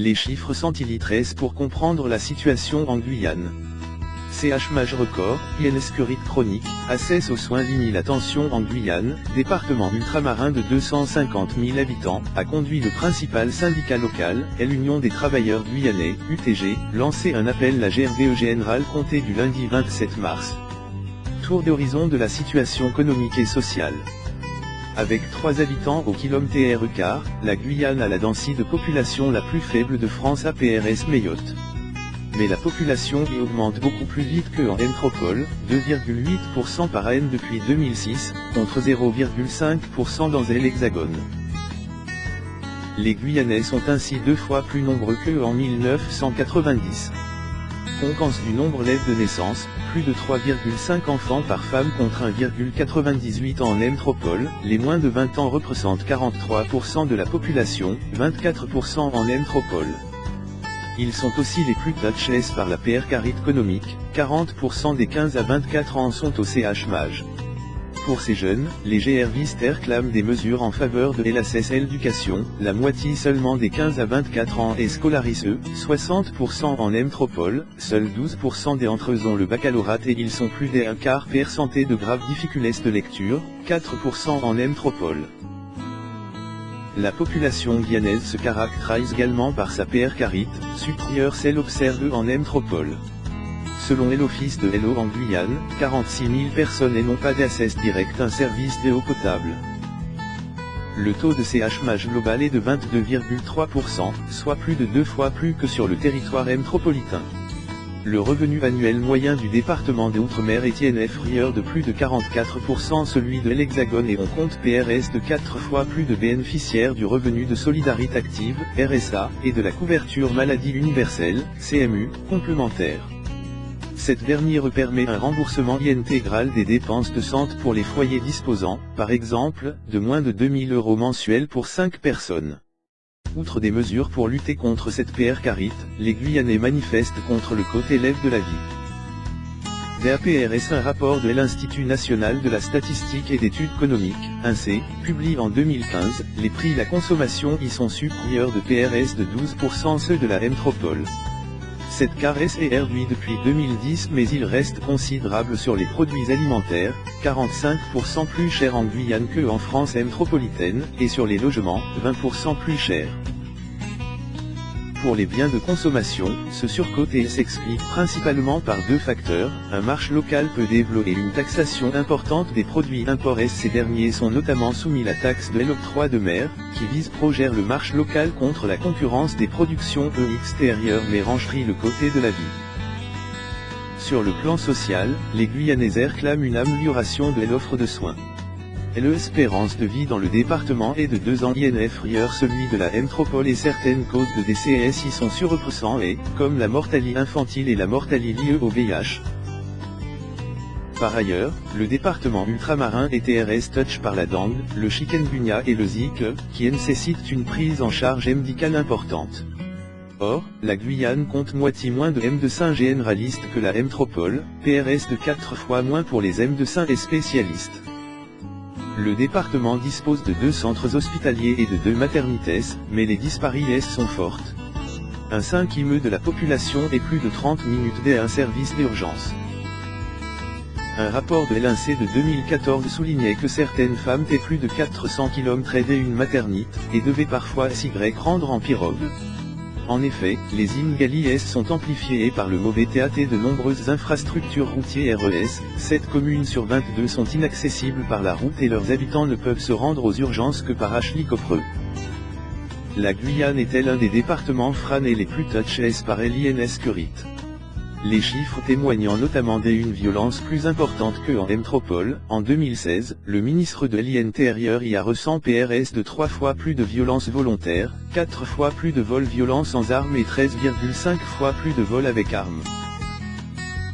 Les chiffres sont illustrés pour comprendre la situation en Guyane. CH Maj record, INS chronique, accès aux soins limite la tension en Guyane, département ultramarin de 250 000 habitants, a conduit le principal syndicat local, l'Union des travailleurs guyanais, UTG, lancer un appel à la GRDE générale compté du lundi 27 mars. Tour d'horizon de la situation économique et sociale. Avec 3 habitants au kilomètre quart, la Guyane a la densité de population la plus faible de France APRS Mayotte. Mais la population y augmente beaucoup plus vite qu'en métropole, 2,8% par an depuis 2006, contre 0,5% dans l'Hexagone. Les Guyanais sont ainsi 2 fois plus nombreux qu'en 1990. Conséquence du nombre de naissances, plus de 3,5 enfants par femme contre 1,98 en métropole, les moins de 20 ans représentent 43% de la population, 24% en métropole. Ils sont aussi les plus touchés par la précarité économique, 40% des 15 à 24 ans sont au CH Maj. Pour ces jeunes, les GRVistes réclament des mesures en faveur de l'éducation, la moitié seulement des 15 à 24 ans est scolarisée, 60% en métropole, seuls 12% d'entre eux ont le baccalauréat et ils sont plus d'un quart présentés de graves difficultés de lecture, 4% en métropole. La population guyanaise se caractérise également par sa précarité, supérieure celle observée en métropole. Selon l'Office de l'eau en Guyane, 46 000 personnes n'ont pas d'accès direct à un service d'eau potable. Le taux de CH Maj global est de 22,3%, soit plus de 2 fois plus que sur le territoire métropolitain. Le revenu annuel moyen du département des Outre-mer est inférieur de plus de 44% celui de l'Hexagone et on compte PRS de 4 fois plus de bénéficiaires du revenu de solidarité active, RSA, et de la couverture maladie universelle, CMU, complémentaire. Cette dernière permet un remboursement intégral des dépenses de santé pour les foyers disposant, par exemple, de moins de 2 000 € mensuels pour 5 personnes. Outre des mesures pour lutter contre cette précarité, les Guyanais manifestent contre le coût élève de la vie. DAPRS un rapport de l'Institut national de la statistique et d'études économiques, INSEE, publié en 2015, les prix de la consommation y sont supérieurs de PRS de 12% ceux de la métropole. Cette caresse est réduite depuis 2010 mais il reste considérable sur les produits alimentaires, 45% plus cher en Guyane que en France métropolitaine, et sur les logements, 20% plus cher. Pour les biens de consommation, ce surcoût s'explique principalement par 2 facteurs, un marché local peu développé et une taxation importante des produits importés. Ces derniers sont notamment soumis à la taxe de l'octroi de mer, qui vise progère le marché local contre la concurrence des productions extérieures mais rangerie le côté de la vie. Sur le plan social, les Guyanais réclament une amélioration de l'offre de soins. L'espérance de vie dans le département est de 2 ans inférieur celui de la métropole et certaines causes de décès y sont surreprésentées, comme la mortalité infantile et la mortalité liée au VIH. Par ailleurs, le département ultramarin est TRS touché par la dengue, le chikungunya et le Zika, qui nécessitent une prise en charge médicale importante. Or, la Guyane compte moitié moins de médecins généralistes que la métropole, PRS de 4 fois moins pour les médecins et spécialistes. Le département dispose de 2 centres hospitaliers et de 2 maternités, mais les disparités sont fortes. Un 5e de la population est plus de 30 minutes d'un service d'urgence. Un rapport de l'INSEE de 2014 soulignait que certaines femmes étaient plus de 400 km d'une maternité, et devaient parfois s'y rendre en pirogue. En effet, les inégalités sont amplifiées par le mauvais état de nombreuses infrastructures routières RES, 7 communes sur 22 sont inaccessibles par la route et leurs habitants ne peuvent se rendre aux urgences que par hélicoptère. La Guyane est l'un des départements frappés les plus touchés par l'INS. Les chiffres témoignant notamment d'une violence plus importante qu'en métropole. En 2016, le ministre de l'Intérieur y a ressenti PRS de 3 fois plus de violences volontaires, 4 fois plus de vols violences sans armes et 13,5 fois plus de vols avec armes.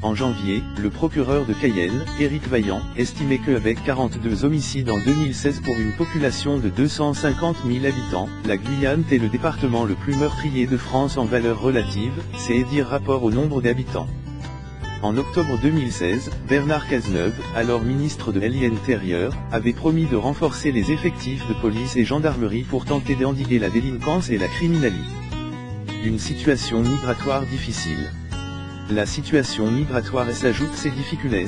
En janvier, le procureur de Cayenne, Éric Vaillant, estimait qu'avec 42 homicides en 2016 pour une population de 250 000 habitants, la Guyane est le département le plus meurtrier de France en valeur relative, c'est-à-dire rapport au nombre d'habitants. En octobre 2016, Bernard Cazeneuve, alors ministre de l'Intérieur, avait promis de renforcer les effectifs de police et gendarmerie pour tenter d'endiguer la délinquance et la criminalité. Une situation migratoire difficile. La situation migratoire s'ajoute ses difficultés.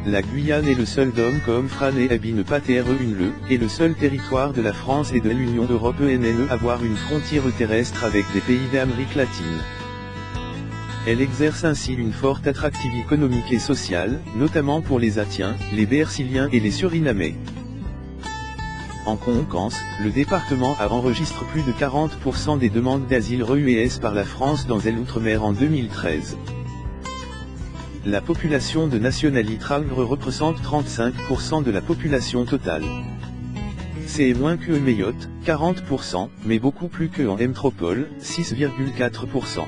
La Guyane est le seul dôme comme Fran et Abi ne pas terre une et le seul territoire de la France et de l'Union européenne à avoir une frontière terrestre avec des pays d'Amérique latine. Elle exerce ainsi une forte attractivité économique et sociale, notamment pour les Haïtiens, les Bersiliens et les Surinamais. En conséquence, le département a enregistré plus de 40% des demandes d'asile reçues par la France dans l'outre-mer en 2013. La population de nationalité trangre représente 35% de la population totale. C'est moins que Mayotte, 40%, mais beaucoup plus que en métropole, 6,4%.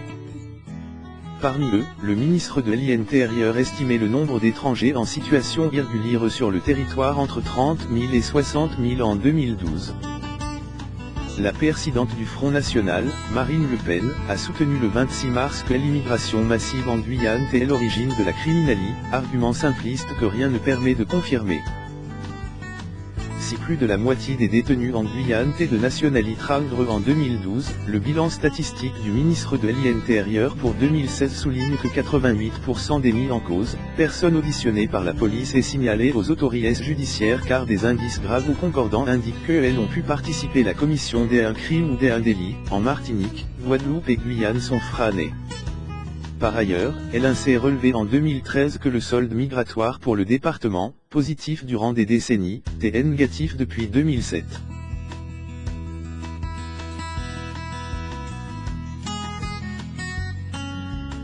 Parmi eux, le ministre de l'Intérieur estimait le nombre d'étrangers en situation irrégulière sur le territoire entre 30 000 et 60 000 en 2012. La présidente du Front National, Marine Le Pen, a soutenu le 26 mars que l'immigration massive en Guyane est l'origine de la criminalité, argument simpliste que rien ne permet de confirmer. Si plus de la moitié des détenus en Guyane étaient de nationalité trangre en 2012, le bilan statistique du ministre de l'Intérieur pour 2016 souligne que 88% des mis en cause, personnes auditionnées par la police et signalées aux autorités judiciaires car des indices graves ou concordants indiquent qu'elles ont pu participer à la commission d'un crime ou d'un délit, en Martinique, Guadeloupe et Guyane sont freinés. Par ailleurs, elle s'est relevé en 2013 que le solde migratoire pour le département, positif durant des décennies, était négatif depuis 2007.